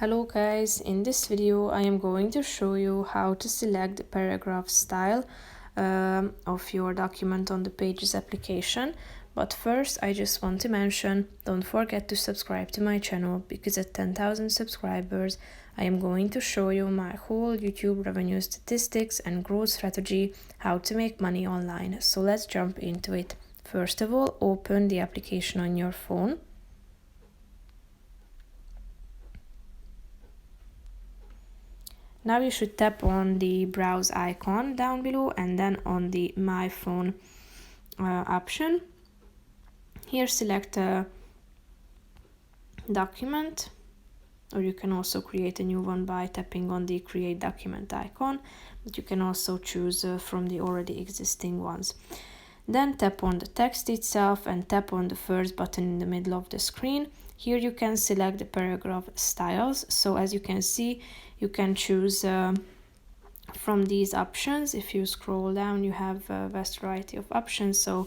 Hello guys, in this video I am going to show you how to select the paragraph style of your document on the Pages application. But first I just want to mention, don't forget to subscribe to my channel, because at 10,000 subscribers I am going to show you my whole YouTube revenue statistics and growth strategy, how to make money online. So let's jump into it. First of all, open the application on your phone. Now you should tap on the browse icon down below and then on the My Phone option. Here select a document, or you can also create a new one by tapping on the Create Document icon, but you can also choose from the already existing ones. Then tap on the text itself and tap on the first button in the middle of the screen. Here you can select the paragraph styles. So as you can see, you can choose from these options. If you scroll down, you have a vast variety of options. So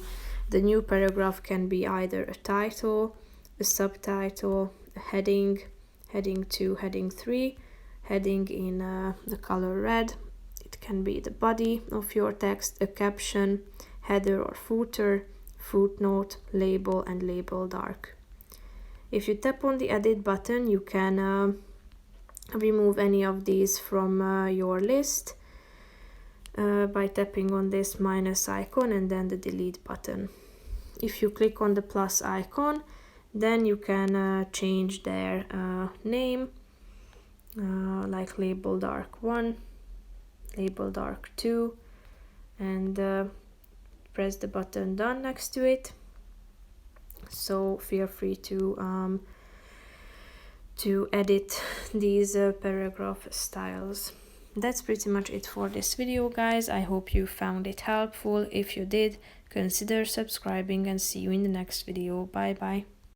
the new paragraph can be either a title, a subtitle, a heading, heading 2, heading 3, heading in the color red. It can be the body of your text, a caption, header or footer, footnote, label, and label dark. If you tap on the edit button, you can remove any of these from your list by tapping on this minus icon and then the delete button. If you click on the plus icon, then you can change their name, like label dark 1, label dark 2, and press the button done next to it. So feel free to edit these paragraph styles. That's pretty much it for this video, guys. I hope you found it helpful. If you did, consider subscribing and see you in the next video. Bye bye.